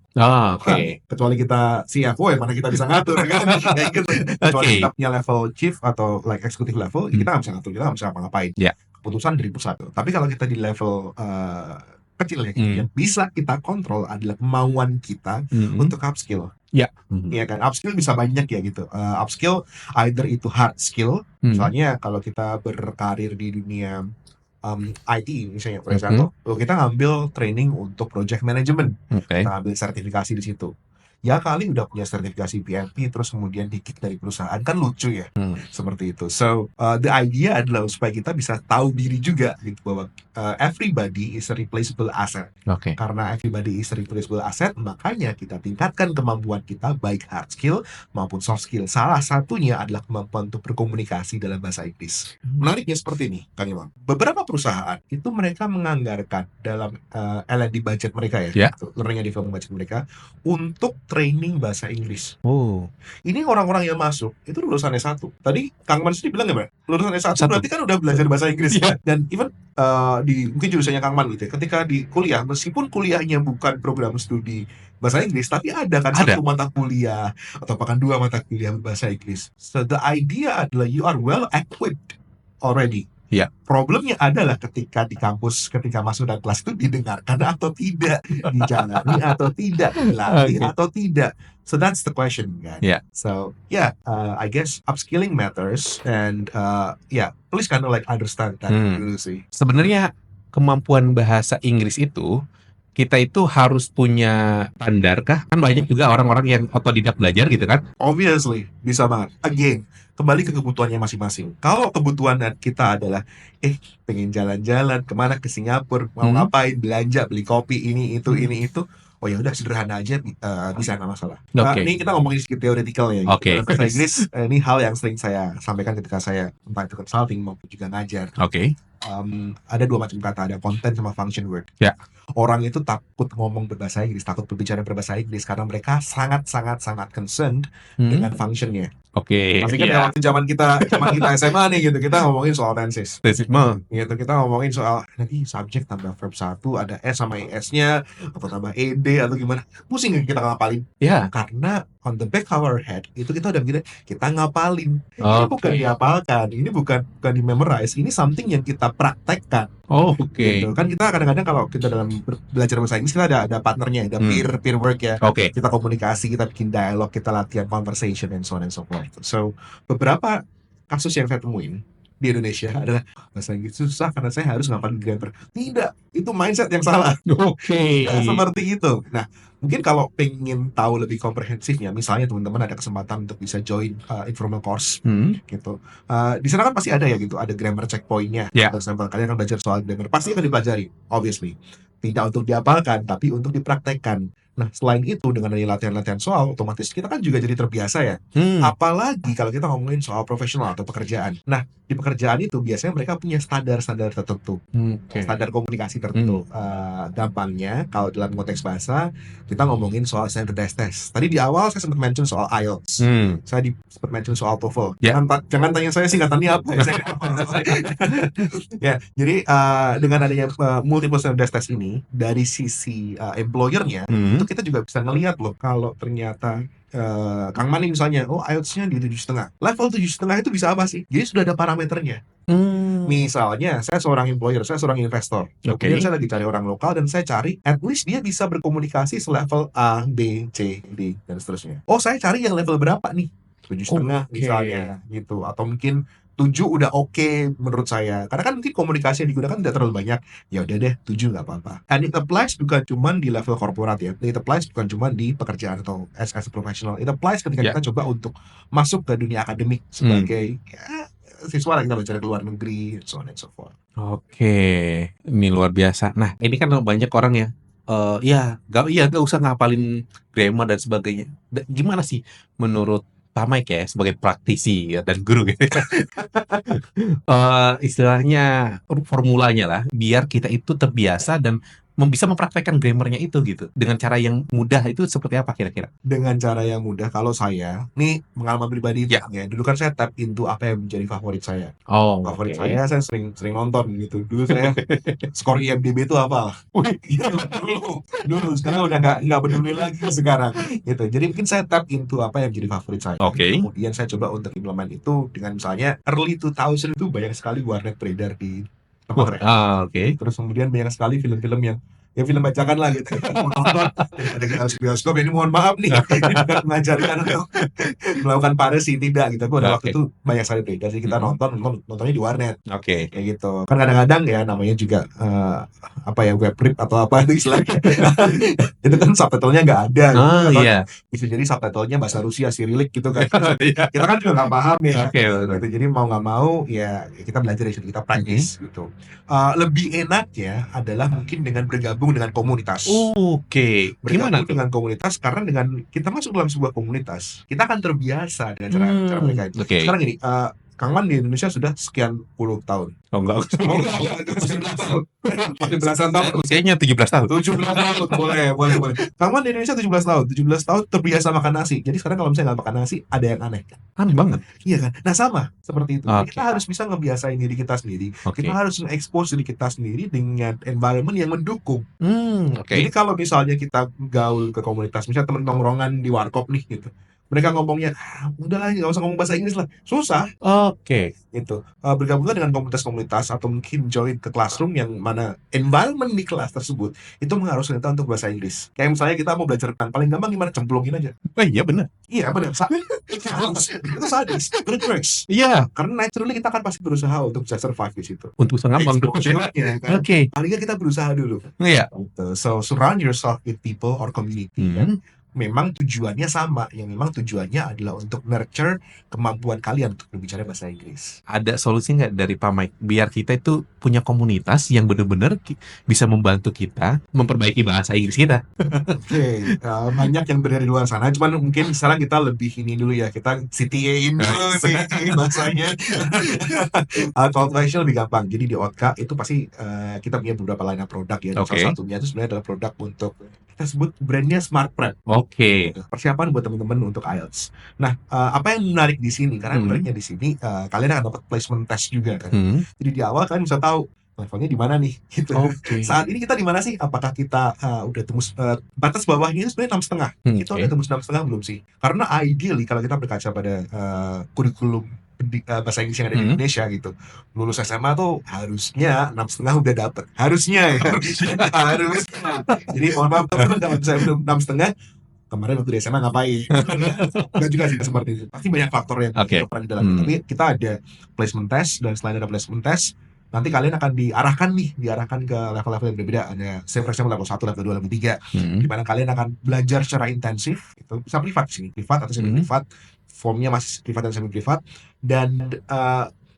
Oke. Kecuali kita CFO yang mana kita bisa ngatur kan. Kayak gitu. Kecuali kita punya level chief atau like executive level, kita nggak bisa ngatur, kita nggak bisa ngapa-ngapain. Ya. Keputusan dari pusat. Tapi kalau kita di level kecil ya, yang bisa kita kontrol adalah kemauan kita untuk upskill. Ya. Iya kan, upskill bisa banyak ya gitu. Upskill either itu hard skill, misalnya kalau kita berkarir di dunia IT misalnya, for Mhm. example, kita ngambil training untuk project management, Oke. kita ambil sertifikasi di situ. Ya kali udah punya sertifikasi PMP, terus kemudian di-kick dari perusahaan, kan lucu ya, seperti itu. So, the idea adalah supaya kita bisa tahu diri juga gitu, bahwa everybody is a replaceable asset. Oke. Karena everybody is a replaceable asset, makanya kita tingkatkan kemampuan kita, baik hard skill maupun soft skill. Salah satunya adalah kemampuan untuk berkomunikasi dalam bahasa Inggris. Menariknya seperti ini, Kang Imam. Beberapa perusahaan itu mereka menganggarkan dalam L&D budget mereka ya, Ya. learning and development budget mereka, untuk training bahasa Inggris. Oh. Ini orang-orang yang masuk itu lulusan S1. Tadi Kang Man sendiri bilang ya, Bang? Lulusan S1 S1. berarti kan udah belajar bahasa Inggris. Iya. Dan even di mungkin jurusannya Kang Man gitu ya, ketika di kuliah, meskipun kuliahnya bukan program studi bahasa Inggris, tapi ada kan Ada. satu mata kuliah atau bahkan 2 mata kuliah berbahasa Inggris. So the idea adalah you are well equipped already. Iya. Problemnya adalah ketika di kampus, ketika masuk dalam kelas itu didengarkan atau tidak, dijalani atau tidak, dilatih Oke. atau tidak. So that's the question, kan? Yeah. So I guess upskilling matters, and please kind of like understand that dulu sih. Sebenarnya kemampuan bahasa Inggris itu kita itu harus punya standar kah? Kan banyak juga orang-orang yang otodidak belajar gitu kan? Obviously, bisa banget. Again, kembali ke kebutuhannya masing-masing. Kalau kebutuhan kita adalah pengen jalan-jalan kemana, ke Singapura, mau ngapain, belanja, beli kopi, ini itu, oh ya udah sederhana aja, bisa, nggak masalah. Oke. Ini kita ngomongin sedikit theoretical ya. Oke. Bahasa Inggris, ini hal yang sering saya sampaikan ketika saya entah itu consulting maupun juga ngajar. Oke. Ada 2 macam kata, ada content sama function word. Ya. Orang itu takut ngomong berbahasa Inggris, takut berbicara berbahasa Inggris karena mereka sangat concerned dengan functionnya. Oke. Tapi kan Iya. waktu zaman kita SMA nih gitu, kita ngomongin soal tenses. Gitu, kita ngomongin soal nanti subjek tambah verb 1, ada S sama ES-nya, atau tambah ED atau gimana. Pusing kita ngapalin. Ya. Karena on the back of our head, itu kita udah bilang, kita ngapalin. Ini bukan dihafalkan, ini bukan di-memorize, ini something yang kita praktekkan. Oke. Gitu. Kan kita kadang-kadang kalau kita dalam belajar bahasa Inggris, kita ada partnernya, ada peer work ya. Oke. Kita komunikasi, kita bikin dialog, kita latihan conversation, and so on and so forth. So, beberapa kasus yang saya temuin di Indonesia adalah bahasa Inggris susah karena saya harus ngapalin grammar. Tidak, itu mindset yang salah. Oke. Seperti itu. Nah, mungkin kalau pengen tahu lebih komprehensifnya, misalnya teman-teman ada kesempatan untuk bisa join informal course gitu. Di sana kan pasti ada ya gitu, ada grammar checkpointnya. Ya. For example, kalian akan belajar soal grammar, pasti akan dipelajari, obviously. Tidak untuk dihafalkan, tapi untuk dipraktekkan. Nah, selain itu, dengan adanya latihan-latihan soal, otomatis kita kan juga jadi terbiasa ya. Apalagi kalau kita ngomongin soal profesional atau pekerjaan. Nah, di pekerjaan itu biasanya mereka punya standar-standar tertentu. Standar komunikasi tertentu. Gampangnya, kalau dalam konteks bahasa, kita ngomongin soal standardized test. Tadi di awal saya sempat mention soal IELTS. Saya sempat mention soal TOEFL. Ya. Jangan tanya saya singkatannya apa. Ya, jadi dengan adanya multiple standardized test ini, dari sisi employer-nya, itu kita juga bisa ngelihat loh, kalau ternyata Kang Mani misalnya, IELTS-nya di 7,5. Level 7,5 itu bisa apa sih? Jadi sudah ada parameternya. Misalnya, saya seorang employer, saya seorang investor. Kemudian saya lagi cari orang lokal, dan saya cari at least dia bisa berkomunikasi selevel A, B, C, D, dan seterusnya. Saya cari yang level berapa nih? 7,5 misalnya gitu. Atau mungkin 7 udah oke menurut saya. Karena kan mungkin komunikasi yang digunakan tidak terlalu banyak. Ya udah deh, 7 nggak apa-apa. And it applies bukan cuma di level korporat ya. It applies bukan cuma di pekerjaan atau as a professional. It applies ketika kita coba untuk masuk ke dunia akademik sebagai siswa yang kita belajar ke luar negeri, so on and so forth. Oke, ini luar biasa. Nah, ini kan banyak orang ya, nggak usah ngapalin grammar dan sebagainya. Gimana sih menurut Pak Mike ya, sebagai praktisi ya, dan guru gitu, istilahnya formulanya lah, biar kita itu terbiasa dan bisa mempraktekkan grammarnya itu gitu, dengan cara yang mudah, itu seperti apa kira-kira? Dengan cara yang mudah, kalau saya, nih pengalaman pribadi ya, dulu kan saya tap into apa yang menjadi favorit saya. Favorit saya sering nonton gitu. Dulu saya skor IMDb itu apa? Dulu, sekarang udah nggak peduli lagi sekarang. Gitu. Jadi mungkin saya tap into apa yang menjadi favorit saya. Kemudian saya coba untuk implement itu dengan misalnya early 2000 itu banyak sekali warnet beredar di tempat. Terus kemudian banyak sekali film-film yang ya film bacakan lah gitu. Mau nonton ada bioskop, ini mohon maaf nih, ini bukan mengajarkan untuk melakukan piracy, tidak gitu. Tapi pada waktu Oke. itu banyak sekali beredar, jadi kita nontonnya di warnet Oke. kayak gitu. Kan kadang-kadang ya namanya juga apa ya, web rip atau apa itu istilahnya. Itu kan subtitlenya nggak ada gitu. Oh Atau iya. bisa jadi subtitlenya bahasa Rusia, Cyrillic gitu kan. Iya. Kita kan juga nggak paham ya. Oke, betul. Gitu. Jadi mau nggak mau ya kita belajar dari situ, kita praktis gitu. Lebih enaknya adalah mungkin dengan bergabung dengan komunitas. Oke, gimana Bergabung tuh? dengan komunitas, karena dengan kita masuk dalam sebuah komunitas, kita akan terbiasa dengan cara mereka itu. Oke. Sekarang gini, Kang Man di Indonesia sudah sekian puluh tahun. Oh enggak. Oh, enggak, 17 tahun. Masih belasan tahun. Usianya 17 tahun. 17 tahun, boleh. Kang Man di Indonesia 17 tahun. 17 tahun terbiasa makan nasi. Jadi sekarang kalau misalnya nggak makan nasi, ada yang aneh. Aneh banget. Iya kan? Nah sama, seperti itu. Jadi Oke. kita harus bisa ngebiasain diri kita sendiri. Oke. Kita harus nge-expose diri kita sendiri dengan environment yang mendukung. Oke. Jadi kalau misalnya kita gaul ke komunitas, misalnya temen nongkrongan di warkop nih gitu, mereka ngomongnya, udahlah nggak usah ngomong bahasa Inggris lah, susah Oke. gitu. Bergabunglah dengan komunitas-komunitas atau mungkin join ke classroom yang mana environment di kelas tersebut itu mengharuskan kita untuk bahasa Inggris. Kayak misalnya kita mau belajar renang, paling gampang gimana, cemplungin aja. Oh iya benar. Iya benar, itu sadis, but it works. Iya, Karena naturally kita akan pasti berusaha untuk bisa survive di situ. untuk gampang tuh. Exposure-nya kan. Oke. Paling nggak kita berusaha dulu. Iya. Gitu. So surround yourself with people or community yang memang tujuannya sama, yang memang tujuannya adalah untuk nurture kemampuan kalian untuk berbicara bahasa Inggris. Ada solusi nggak dari Pak Mike biar kita itu punya komunitas yang benar-benar bisa membantu kita memperbaiki bahasa Inggris kita? Oke, banyak yang dari luar sana, cuman mungkin sekarang kita lebih ini dulu ya, kita CTA-in dulu nih bahasanya. Call to action lebih gampang. Jadi di Otka itu pasti kita punya beberapa line up produk ya. Dan Oke. salah satunya itu sebenarnya adalah produk untuk, kita sebut brandnya Smart Prep. Oke. Persiapan buat teman-teman untuk IELTS. Nah, apa yang menarik di sini? Karena menariknya di sini kalian akan dapat placement test juga kan. Jadi di awal kalian bisa tahu levelnya di mana nih gitu. Oke. Saat ini kita di mana sih? Apakah kita udah tembus batas bawahnya itu sebenarnya 6,5. Kita udah tembus 6,5 belum sih? Karena ideally kalau kita berkaca pada kurikulum bahasa Inggris yang ada di Indonesia gitu, lulus SMA tuh harusnya 6,5 udah dapet. Harusnya ya. Harusnya. Jadi mohon maaf teman-teman kalau misalnya belum 6,5, kemarin waktu di SMA ngapain? Enggak juga sih seperti itu. Pasti banyak faktor yang berperan di dalamnya. Tapi kita ada placement test, dan selain ada placement test, nanti kalian akan diarahkan ke level-level yang berbeda. Ada say for example level 1, level 2, level 3, di mana kalian akan belajar secara intensif. Itu bisa privat di sini, privat atau semi privat. Formnya masih privat dan semi privat, dan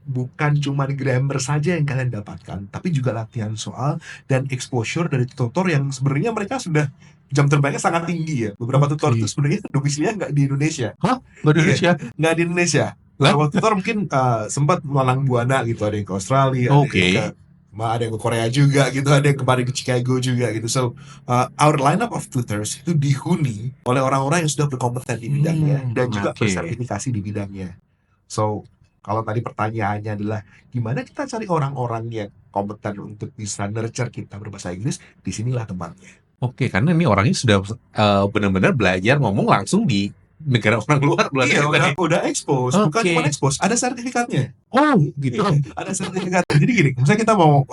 bukan cuma grammar saja yang kalian dapatkan, tapi juga latihan soal dan exposure dari tutor yang sebenarnya mereka sudah jam terbangnya sangat tinggi ya. Beberapa tutor itu sebenarnya domisilinya nggak di Indonesia. Nggak di Indonesia? Nggak di Indonesia. Beberapa tutor mungkin sempat melalang buana gitu, ada yang ke Australia, ada yang ke Korea juga gitu, ada yang kemarin ke Chicago juga gitu. So our lineup of tutors itu dihuni oleh orang-orang yang sudah berkompeten di bidangnya dan juga bersertifikasi di bidangnya. So kalau tadi pertanyaannya adalah gimana kita cari orang-orang yang kompeten untuk bisa nurture kita berbahasa Inggris, disinilah tempatnya. Oke, karena ini orangnya sudah benar-benar belajar ngomong langsung di negara orang luar. Iya, udah expose, bukan cuma expose, ada sertifikatnya. Oh, gitu. Ada sertifikatnya. Jadi gini, misalnya kita mau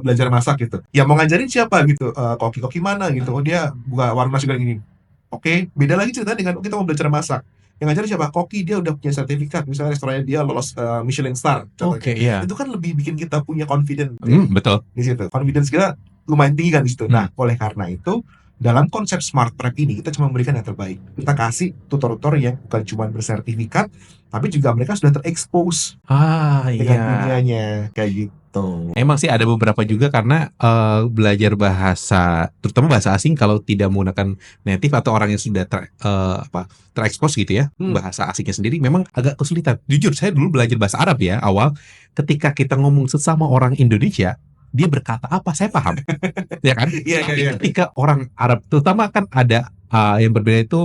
belajar masak gitu, ya mau ngajarin siapa gitu, koki mana gitu, oh dia buka warung nasi goreng ini. Oke, beda lagi cerita dengan kita mau belajar masak. Yang ngajarin siapa? Koki, dia udah punya sertifikat, misalnya restorannya dia lolos Michelin Star. Oke, iya. Itu kan lebih bikin kita punya confidence. Betul. Di situ, confidence kita lumayan tinggi kan di situ. Nah, oleh karena itu, dalam konsep Smart Prep ini kita cuma memberikan yang terbaik. Kita kasih tutor-tutor yang bukan cuma bersertifikat, tapi juga mereka sudah terekspos dengan dunianya kayak gitu. Emang sih ada beberapa juga, karena belajar bahasa, terutama bahasa asing, kalau tidak menggunakan native atau orang yang sudah terekspos gitu ya, bahasa asingnya sendiri memang agak kesulitan. Jujur saya dulu belajar bahasa Arab ya awal, ketika kita ngomong sesama orang Indonesia, dia berkata apa saya paham, ya kan? Iya. Ketika orang Arab, terutama kan ada yang berbeda itu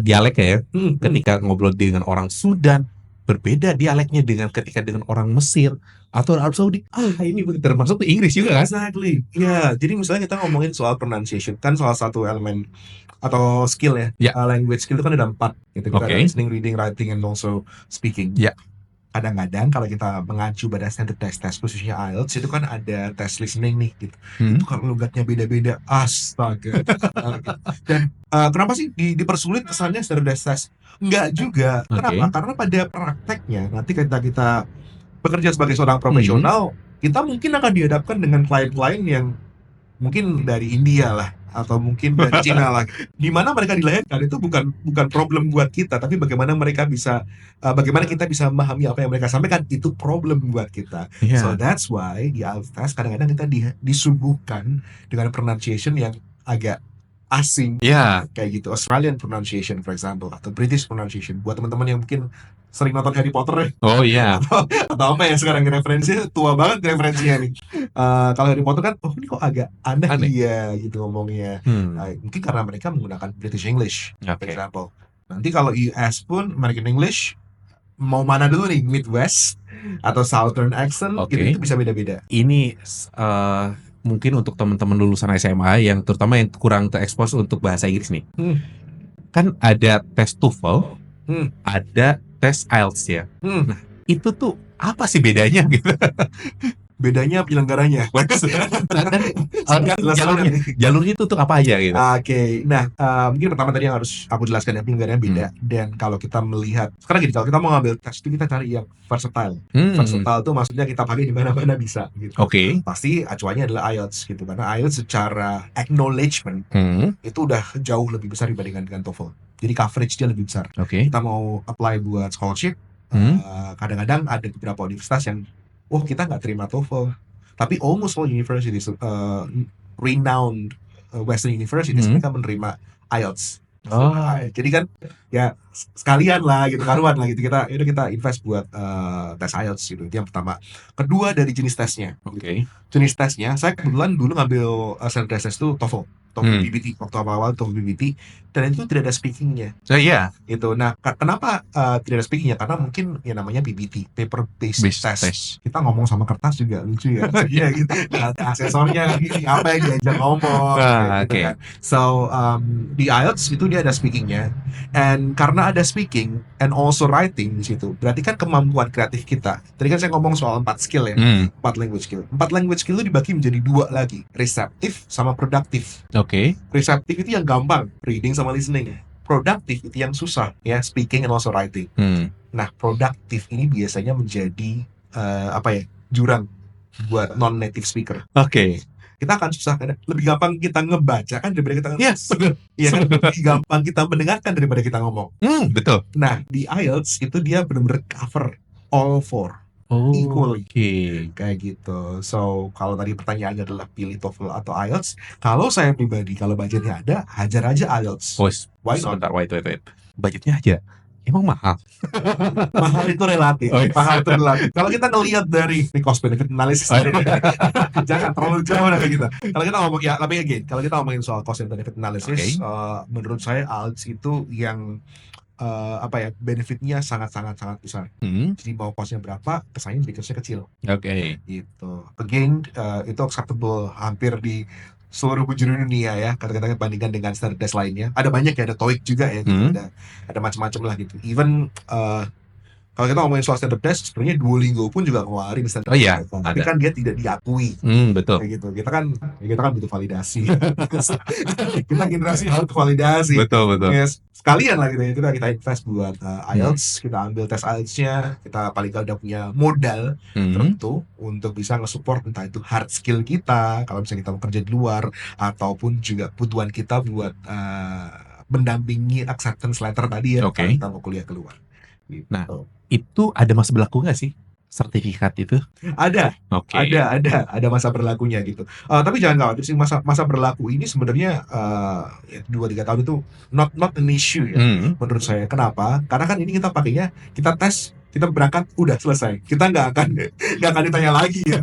dialek ya. Ketika ngobrol dengan orang Sudan, berbeda dialeknya dengan ketika dengan orang Mesir atau Arab Saudi. Ini termasuk Inggris juga kan? Exactly. Ya, jadi misalnya kita ngomongin soal pronunciation, kan salah satu elemen atau skill ya. Language skill itu kan ada 4 gitu. Kita ada listening, reading, writing, and also speaking. kadang-kadang kalau kita mengacu pada standard test khususnya IELTS itu kan ada tes listening nih gitu. Hmm. Itu kalau logatnya beda-beda, astaga. Dan kenapa sih dipersulit kesannya standard test? Enggak juga. Oke. Kenapa? Karena pada prakteknya nanti ketika kita bekerja sebagai seorang Hmm. profesional, kita mungkin akan dihadapkan dengan klien-klien yang mungkin dari India lah atau mungkin dari Cina lah, di mana mereka dilahirkan itu bukan problem buat kita, tapi bagaimana bagaimana kita bisa memahami apa yang mereka sampaikan, itu problem buat kita. So Iya. that's why di IELTS test kadang-kadang kita disuguhkan dengan pronunciation yang agak asing, Iya. kayak gitu, Australian pronunciation for example, atau British pronunciation. Buat teman-teman yang mungkin sering nonton Harry Potter ya, Oh iya. atau apa ya sekarang referensinya tua banget referensinya nih. Kalau Harry Potter kan, oh ini kok agak aneh Aneh. dia gitu ngomongnya. Hmm. Mungkin karena mereka menggunakan British English, for Oke. example. Nanti kalau US pun American English, mau mana dulu nih, Midwest atau Southern accent, Oke. gitu, itu bisa beda-beda. Ini mungkin untuk teman-teman lulusan SMA yang terutama yang kurang terekspos untuk bahasa Inggris nih. Hmm. Kan ada tes TOEFL, Hmm. ada tes IELTS ya. Hmm. Nah, itu tuh apa sih bedanya gitu? Bedanya penyelenggaranya. Singkat jalurnya, jalurnya itu untuk apa aja gitu? Oke, nah mungkin pertama tadi yang harus aku jelaskan ya, penyelenggaranya beda. Dan kalau kita melihat sekarang gini, kalau kita mau ngambil tes itu kita cari yang versatile. Versatile itu maksudnya kita pakai di mana-mana bisa gitu. Oke. Pasti acuannya adalah IELTS gitu, karena IELTS secara acknowledgement itu udah jauh lebih besar dibandingkan dengan TOEFL. Jadi coverage dia lebih besar. Oke. Kita mau apply buat scholarship, kadang-kadang ada beberapa universitas yang kita nggak terima TOEFL, tapi almost all universities, renowned Western universities, mereka menerima IELTS. Jadi kan ya sekalian lah gitu, karuan lah gitu, kita invest buat tes IELTS gitu. Itu yang pertama. Kedua, dari jenis tesnya. Oke. Jenis tesnya, saya kebetulan dulu ngambil standard test itu TOEFL PBT, waktu awal-awal TOEFL PBT, dan itu tidak ada speakingnya. Iya. Gitu. Nah, kenapa tidak ada speakingnya? Karena mungkin ya namanya PBT, paper based test. Kita ngomong sama kertas juga lucu ya. Iya gitu. Aksesornya gini, apa yang diajak ngomong. Gitu kan. So di IELTS itu dia ada speakingnya. And karena ada speaking and also writing di situ, berarti kan kemampuan kreatif kita. Tadi kan saya ngomong soal 4 skill ya. 4 language skill. 4 language skill itu dibagi menjadi 2 lagi, receptive sama productive. Oke. Receptive itu yang gampang, reading sama listening. Productive itu yang susah, ya, speaking and also writing. Nah, productive ini biasanya menjadi jurang buat non-native speaker. Oke. Kita akan susah, karena lebih gampang kita ngebaca kan daripada kita Iya kan, lebih gampang kita mendengarkan daripada kita ngomong. Betul. Nah, di IELTS itu dia benar-benar cover all 4 equally. Kayak gitu. So, kalau tadi pertanyaannya adalah pilih TOEFL atau IELTS, kalau saya pribadi, kalau budgetnya ada, hajar aja IELTS. Why not? Sebentar, wait. Budgetnya aja. Emang mahal? Mahal itu relatif. Mahal itu relatif. Kalau kita ngelihat dari cost benefit analysis, jangan terlalu jauh dari kita. Kalau kita ngomong kalau kita ngomongin soal cost benefit analysis, menurut saya IELTS itu yang benefitnya sangat besar. Jadi mau costnya berapa, kesannya dikasih kecil. Oke. Gitu. Again, itu acceptable hampir di seluruh penjuru dunia ya, kata-kata bandingkan dengan standard test lainnya. Ada banyak ya, ada TOEIC juga ya, gitu. Ada macam-macam lah gitu. Even kalau kita ngomongin soal standard test, sebenarnya Duolingo pun juga ngeluarin standard test. Tapi kan dia tidak diakui. Betul. Kayak gitu. Kita kan butuh validasi. Kita generasi harus validasi. Betul. Yes. Sekalian lah gitu ya, kita invest buat IELTS, kita ambil tes IELTS-nya, kita paling nggak udah punya modal tertentu untuk bisa nge-support entah itu hard skill kita, kalau misalnya kita bekerja di luar, ataupun juga kebutuhan kita buat mendampingi acceptance letter tadi ya, kalau kita mau kuliah keluar. Gitu. Nah, itu ada masa berlaku nggak sih sertifikat itu? Ada. Ada masa berlakunya gitu. Tapi jangan khawatir sih, masa berlaku ini sebenarnya 2-3 tahun itu not an issue ya, menurut saya. Kenapa? Karena kan ini kita pakainya, kita tes, kita berangkat, udah selesai. Kita nggak akan ditanya lagi ya.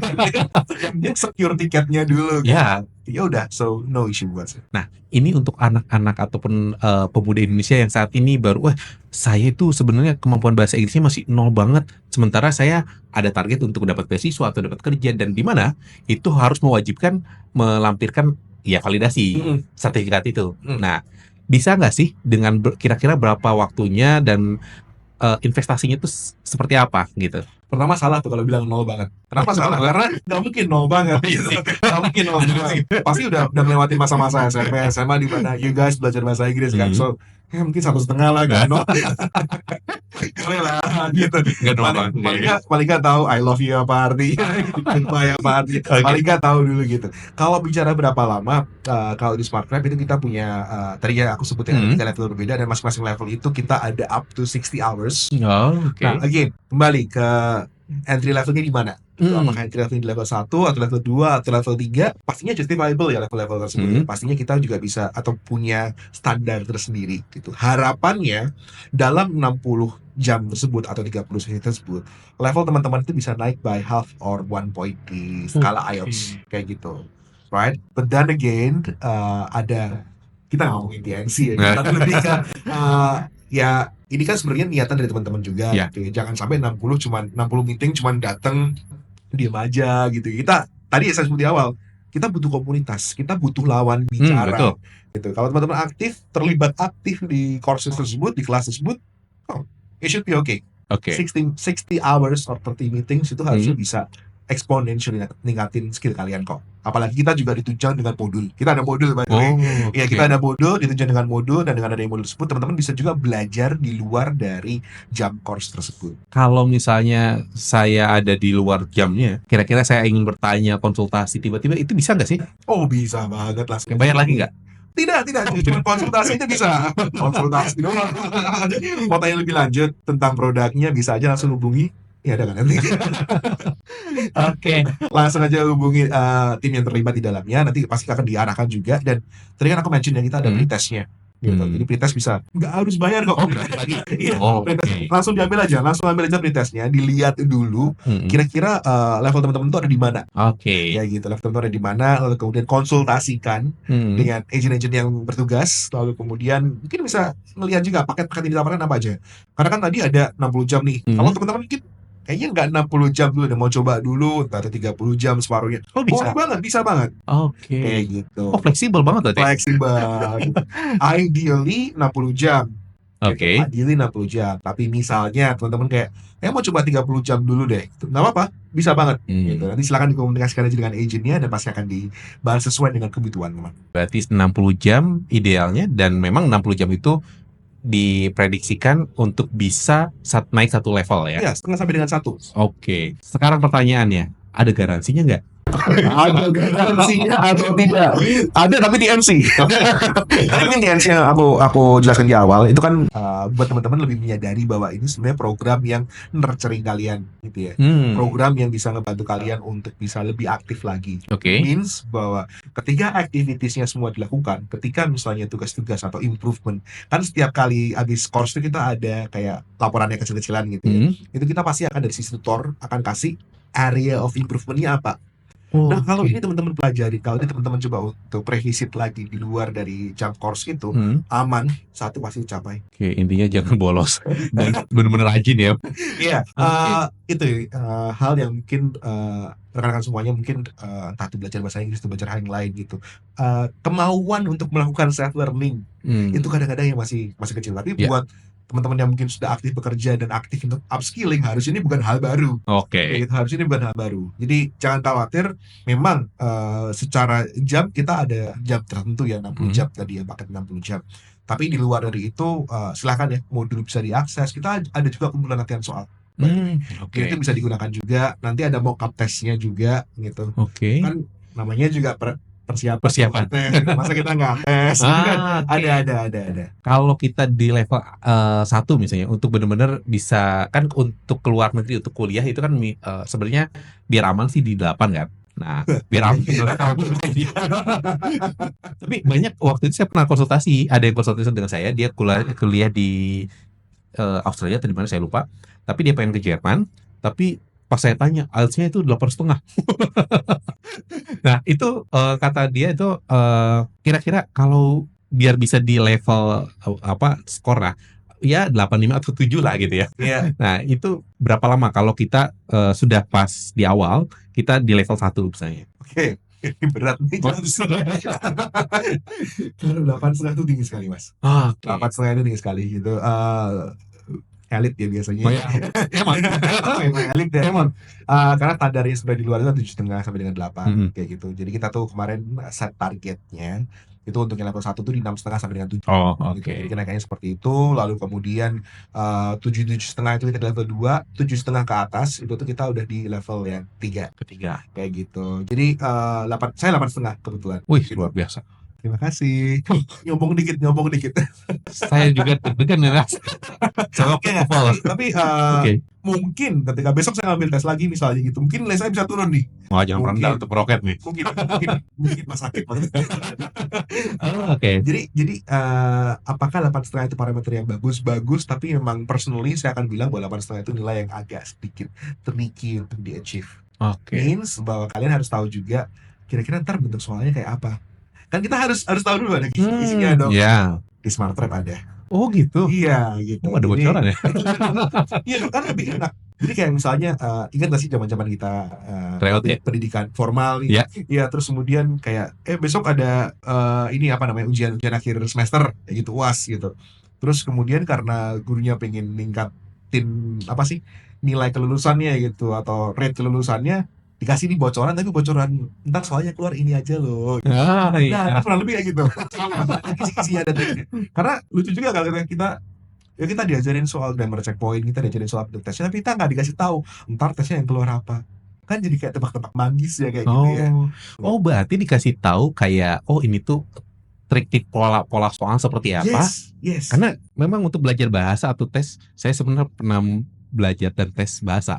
Yang secure tiketnya dulu. Ya udah, so no issue buat saya. Nah, ini untuk anak-anak ataupun pemuda Indonesia yang saat ini baru, saya itu sebenarnya kemampuan bahasa Inggrisnya masih nol banget. Sementara saya ada target untuk dapat beasiswa atau dapat kerja, dan di mana itu harus mewajibkan melampirkan ya validasi sertifikat itu. Nah, bisa nggak sih dengan kira-kira berapa waktunya dan investasinya tuh seperti apa gitu. Pertama salah tuh kalau bilang nol banget. Kenapa salah? Karena nggak mungkin nol banget. Nggak mungkin nol banget. Pasti udah melewati masa-masa SMP, SMA di mana you guys belajar bahasa Inggris kan. So ya mungkin 1,5 lah kan. Nol. Boleh lah gitu. Paling nggak tahu I love you apa artinya, goodbye apa artinya. Paling nggak tahu dulu gitu. Kalau bicara berapa lama, kalau di Smart Crab itu kita punya tadi ya aku sebutin ada 3 level berbeda dan masing-masing level itu kita ada up to 60 hours. Nah, again, kembali ke entry levelnya di mana? Apakah entry level di level 1 atau level 2 atau level 3? Pastinya justifiable ya level-level tersebut. Pastinya kita juga bisa atau punya standar tersendiri gitu. Harapannya dalam 60 jam tersebut atau 30 sesi tersebut, level teman-teman itu bisa naik by half or 1 point di skala IELTS kayak gitu. Right? But then again, ada kita ngomongin TNC ya, kita lebih ke ya ini kan sebenarnya niatan dari teman-teman juga gitu ya. Jangan sampai 60 meeting cuman datang diam aja gitu. Kita tadi saya sebut di awal, kita butuh komunitas, kita butuh lawan bicara gitu. Kalau teman-teman terlibat aktif di courses tersebut, di kelas tersebut, it should be okay. 60 hours or 30 meetings itu harusnya bisa exponentially ningkatin skill kalian kok. Apalagi kita juga ditunjang dengan modul. Kita ada modul by the way. Ya, kita ada modul, ditunjang dengan modul, dan dengan adanya modul tersebut teman-teman bisa juga belajar di luar dari jam course tersebut. Kalau misalnya saya ada di luar jamnya, kira-kira saya ingin bertanya konsultasi tiba-tiba itu bisa nggak sih? Oh, bisa banget lah. Bayar lagi nggak? Tidak, cuma konsultasi aja bisa. Konsultasi doang. Mau tanya lebih lanjut tentang produknya bisa aja langsung hubungi. Ya ada kan nanti. Langsung aja hubungi tim yang terlibat di dalamnya, nanti pasti akan diarahkan juga. Dan tadi kan aku mention yang kita ada pretestnya gitu. Jadi pretest bisa nggak harus bayar kok. Langsung ambil aja pretestnya, dilihat dulu kira-kira level teman-teman itu ada di mana. Ya gitu, level teman-teman ada di mana, lalu kemudian konsultasikan dengan agent-agent yang bertugas, lalu kemudian mungkin bisa melihat juga paket-paket yang ditawarkan apa aja. Karena kan tadi ada 60 jam nih. Kalau teman-teman mungkin kayaknya nggak 60 jam dulu, mau coba dulu, atau 30 jam separuhnya. Bisa banget. Kayak gitu. Fleksibel banget tadi. Fleksibel. Ideally 60 jam. Ideally 60 jam. Tapi misalnya teman-teman kayak, mau coba 30 jam dulu deh. Nggak apa-apa, bisa banget. Gitu. Nanti silakan dikomunikasikan aja dengan agentnya dan pasti akan dibahas sesuai dengan kebutuhan teman. Berarti 60 jam idealnya, dan memang 60 jam itu diprediksikan untuk bisa naik satu level ya? Iya, setengah sampai dengan 1. Sekarang pertanyaannya, ada garansinya nggak? Ada garansinya atau tidak? Ada, tapi TNC. Tapi TNC yang aku jelaskan di awal itu kan buat teman-teman lebih menyadari bahwa ini sebenarnya program yang nurturing kalian gitu ya. Program yang bisa ngebantu kalian untuk bisa lebih aktif lagi. Means bahwa ketika activitiesnya semua dilakukan, ketika misalnya tugas-tugas atau improvement, kan setiap kali habis course itu kita ada kayak laporannya kecil-kecilan gitu ya. Itu kita pasti akan dari sisi tutor akan kasih area of improvementnya apa. Nah, kalau ini teman-teman pelajari, kalau ini teman-teman coba untuk previsit lagi di luar dari jam course itu, aman, satu pasti dicapai. Intinya jangan bolos dan benar-benar rajin ya. Iya, itu hal yang mungkin rekan-rekan semuanya mungkin entah itu belajar bahasa Inggris atau belajar hal yang lain gitu. Kemauan untuk melakukan self learning itu kadang-kadang yang masih kecil. Tapi buat teman-teman yang mungkin sudah aktif bekerja dan aktif untuk upskilling, harus ini bukan hal baru. Harus ini bukan hal baru. Jadi jangan khawatir. Memang secara jam kita ada jam tertentu ya, 60 jam tadi ya, paket 60 jam. Tapi di luar dari itu silakan ya, modul bisa diakses. Kita ada juga kumpulan latihan soal. Itu bisa digunakan juga. Nanti ada mock-up testnya juga gitu. Kan namanya juga persiapan. Masa kita nggak tes? Ada. Kalau kita di level 1 misalnya, untuk benar-benar bisa kan untuk keluar negeri untuk kuliah itu kan sebenarnya biar aman sih di 8 kan. Nah, biar aman. Tapi banyak waktu itu saya pernah konsultasi, ada yang konsultasi dengan saya, dia kuliah di Australia atau di mana saya lupa. Tapi dia pengen ke Jerman, tapi pas saya tanya, IELTS-nya itu 8,5. Nah, itu kata dia itu kira-kira kalau biar bisa di level skor lah, ya 85 atau 7 lah gitu ya. Nah, itu berapa lama kalau kita sudah pas di awal, kita di level 1 misalnya? Berat nih. Kalau 8,5 itu tinggi sekali, Mas. 8,5 itu tinggi sekali gitu. elit ya biasanya. Oh ya, emang. Memang elit ya. Emang. Karena standarnya sebenarnya di luar itu 7,5 sampai dengan 8 Mm-mm. kayak gitu. Jadi kita tuh kemarin set targetnya itu untuk yang level 1 tuh di 6,5 sampai dengan 7 Oh, gitu. Jadi oke. kenaikannya seperti itu. Lalu kemudian 7,5 itu kita di level 2, 7,5 ke atas itu tuh kita udah di level yang 3 Ketiga. kayak gitu. Jadi saya 8,5 kebetulan. Wih, Gitu. luar biasa. Terima kasih. Nyombong dikit. Saya juga deg-degan ya, Mas. Saya Oke nggak? hopeful. Tapi Oke. mungkin ketika besok saya ngambil tes lagi misalnya gitu, mungkin nilai saya bisa turun nih. Wah, jangan Mungkin. rendah untuk meroket nih. Mungkin pas sakit maksudnya. Oh, oke. Jadi apakah 8,5 itu parameter yang bagus, tapi memang personally saya akan bilang bahwa 8,5 itu nilai yang agak sedikit tricky untuk di achieve. Oke. Means bahwa kalian harus tahu juga kira-kira ntar bentuk soalnya kayak apa. Kan kita harus tahu dulu ada isinya dong. Ya. Di Smart Trap ada. Oh, gitu. Iya gitu. Oh, ada Jadi- bocoran ya? Iya kan lebih enak. Jadi kayak misalnya ingat gak sih zaman-zaman kita Tryout ya? pendidikan formal Iya. Iya, terus kemudian kayak besok ada ini apa namanya ujian akhir semester kayak gitu UAS gitu. Terus kemudian karena gurunya pengen ningkatin apa sih nilai kelulusannya gitu atau rate kelulusannya dikasih nih bocoran, tapi bocoran ntar soalnya keluar ini aja loh. Ah, Nah, iya. kan kurang lebih kayak gitu. Kisi-kisinya ada triknya. Karena lucu juga kalau kita diajarin soal grammar checkpoint, kita diajarin soal bentuk tesnya, tapi kita nggak dikasih tahu ntar tesnya yang keluar apa. Kan jadi kayak tebak-tebak manggis ya kayak gitu ya. Oh, berarti dikasih tahu kayak, oh ini tuh trik-trik pola soal seperti apa? Yes. Karena memang untuk belajar bahasa atau tes, saya sebenarnya pernah belajar dan tes bahasa.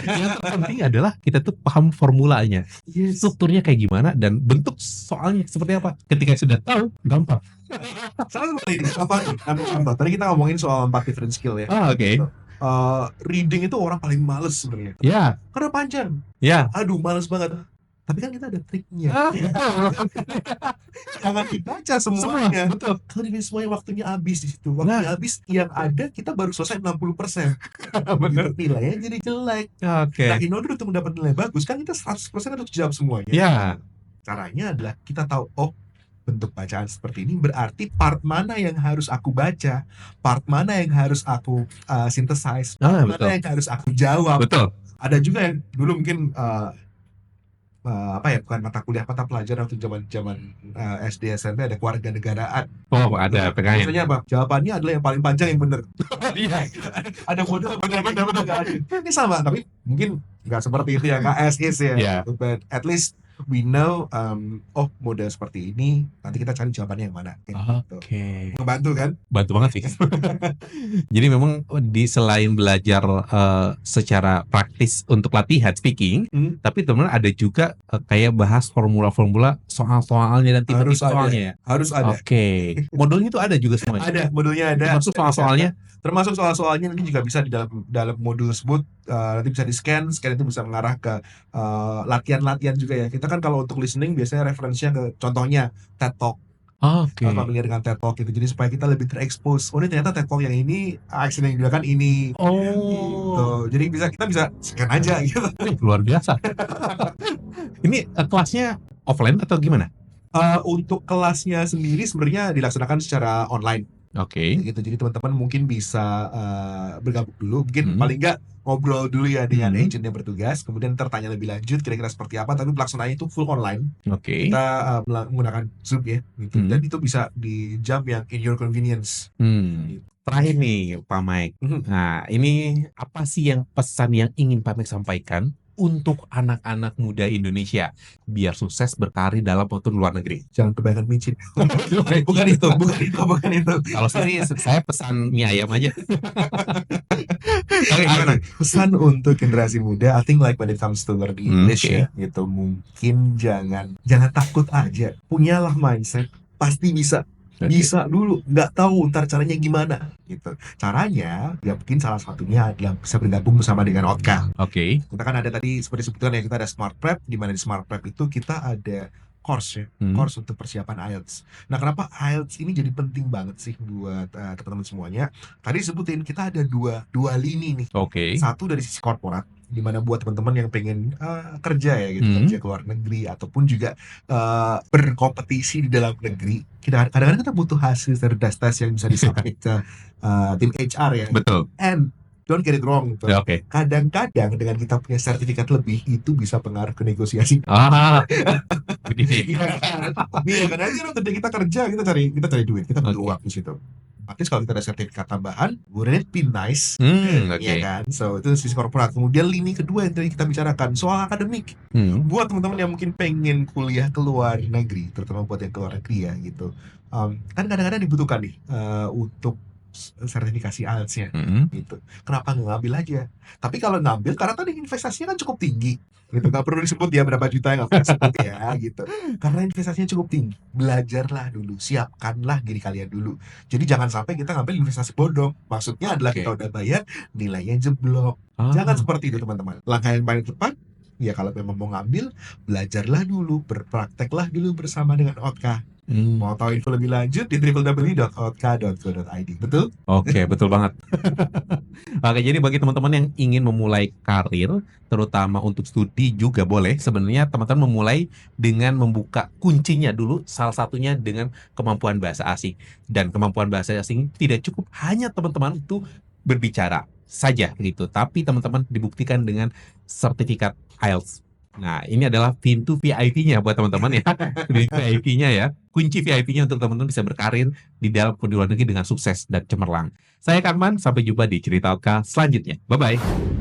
Yang terpenting adalah kita tuh paham formulanya, Yes. strukturnya kayak gimana, dan bentuk soalnya seperti apa. Ketika sudah tahu, gampang. Sama seperti ini. Ambil contoh. Tadi kita ngomongin soal 4 different skill ya. Ah, oke. Gitu. Reading itu orang paling males sebenarnya. Ya, Karena panjang. ya. Aduh, males banget. Tapi kan kita ada triknya. Jangan dibaca semuanya. Betul. Kalau dibaca semuanya waktunya habis di situ. Waktunya habis, yang ada kita baru selesai 60%. Bener. Gitu, nilainya jadi jelek. Oke. Nah, in order untuk mendapat nilai bagus, kan kita 100% harus jawab semuanya. Ya. Caranya adalah kita tahu, oh bentuk bacaan seperti ini berarti part mana yang harus aku baca, part mana yang harus aku synthesize, part mana Betul. yang harus aku jawab. Betul. Ada juga yang dulu mungkin bukan mata kuliah, mata pelajaran waktu zaman SD SMP ada kewarganegaraan. Oh, ada PKN. Biasanya apa? Jawabannya adalah yang paling panjang yang benar. Iya. Ada model benar. Ini sama, tapi mungkin nggak seperti itu ya, nggak as is ya. Yeah. But at least we know, model seperti ini, nanti kita cari jawabannya yang mana. Gitu. Oke. Ngebantu kan? Bantu banget sih. Jadi memang selain belajar secara praktis untuk latihan speaking, tapi teman-teman ada juga kayak bahas formula-formula soal-soalnya dan tipe-tipe soalnya ya? Harus ada. Oke. Modulnya itu ada juga semuanya? Ada, modulnya ada. Termasuk soal-soalnya? Termasuk soal-soalnya nanti juga bisa di dalam modul tersebut, nanti bisa di-scan itu bisa mengarah ke latihan-latihan juga ya. Kita kan kalau untuk listening biasanya referensinya ke contohnya TED Talk. Oke. Familiar dengan TED Talk gitu. Jadi supaya kita lebih terekspos. Oh, ini ternyata TED Talk yang ini action yang digunakan ini. Oh. Gitu. Jadi kita bisa scan aja gitu. Luar biasa. Ini kelasnya offline atau gimana? Untuk kelasnya sendiri sebenarnya dilaksanakan secara online. Oke. Gitu. Jadi teman-teman mungkin bisa bergabung dulu, mungkin paling nggak ngobrol dulu ya dengan agent yang bertugas, kemudian tertanya lebih lanjut kira-kira seperti apa, tapi pelaksanaannya itu full online. Oke. Kita menggunakan Zoom ya, gitu. Dan itu bisa di jam yang in your convenience. Terakhir nih Pak Mike, nah ini apa sih yang pesan yang ingin Pak Mike sampaikan untuk anak-anak muda Indonesia biar sukses berkarir dalam maupun luar negeri? Jangan kebanyakan micin. bukan itu. Kalau saya pesan mie ayam aja. Oke, gimana? Pesan untuk generasi muda, I think like when it comes to learning English ya, gitu, mungkin jangan takut aja, punyalah mindset, pasti bisa. Bisa dulu, nggak tahu ntar caranya gimana gitu. Caranya ya mungkin salah satunya adalah bisa bergabung bersama dengan Otka. Oke. Kita kan ada tadi seperti sebutkan ya, kita ada Smart Prep, di mana di Smart Prep itu kita ada course ya, Hmm. course untuk persiapan IELTS. Nah, kenapa IELTS ini jadi penting banget sih buat teman-teman semuanya? Tadi sebutin kita ada dua lini nih. Oke. Satu dari sisi korporat, di mana buat teman-teman yang pengen kerja ya gitu, Hmm. kerja ke luar negeri ataupun juga berkompetisi di dalam negeri. Kadang-kadang kita butuh hasil cerdas tes yang bisa disubmit ke tim HR ya. Betul. And don't get it wrong gitu. Ya, oke. Kadang-kadang dengan kita punya sertifikat lebih itu bisa pengaruh ke negosiasi. Ah, begini. Iya kan? Iya kan aja dong, ketika kita kerja kita cari duit, kita butuh Oke. uang di situ. At least kalau kita ada sertifikat tambahan, wouldn't it be nice? Oke. Iya kan? So itu sisi korporat. Kemudian lini kedua yang tadi kita bicarakan soal akademik. Hmm. Buat teman-teman yang mungkin pengen kuliah ke luar negeri, terutama buat yang ke luar negeri ya gitu. Kan kadang-kadang dibutuhkan nih untuk sertifikasi IELTS-nya Hmm. gitu. Kenapa nggak ngambil aja? Tapi kalau ngambil karena tadi investasinya kan cukup tinggi gitu, nggak perlu disebut ya berapa juta, nggak perlu disebut ya gitu, karena investasinya cukup tinggi. Belajarlah dulu, siapkanlah diri kalian dulu. Jadi jangan sampai kita ngambil investasi bodong, maksudnya adalah Oke. kita udah bayar nilainya jeblok. Ah, Jangan seperti itu teman-teman. Langkah yang paling tepat ya kalau memang mau ngambil, belajarlah dulu, berprakteklah dulu bersama dengan OTKA. hmm. Mau tahu info lebih lanjut di www.otka.co.id. Betul? Oke, betul banget. Oke, jadi bagi teman-teman yang ingin memulai karir, terutama untuk studi juga boleh. Sebenarnya teman-teman memulai dengan membuka kuncinya dulu, salah satunya dengan kemampuan bahasa asing. Dan kemampuan bahasa asing tidak cukup hanya teman-teman itu berbicara saja gitu, tapi teman-teman dibuktikan dengan sertifikat IELTS. Nah, ini adalah pintu VIP-nya buat teman-teman ya. Pintu VIP-nya ya. Kunci VIP-nya untuk teman-teman bisa berkarir di dalam luar negeri dengan sukses dan cemerlang. Saya Kangman, sampai jumpa di Cerita Otka selanjutnya. Bye-bye.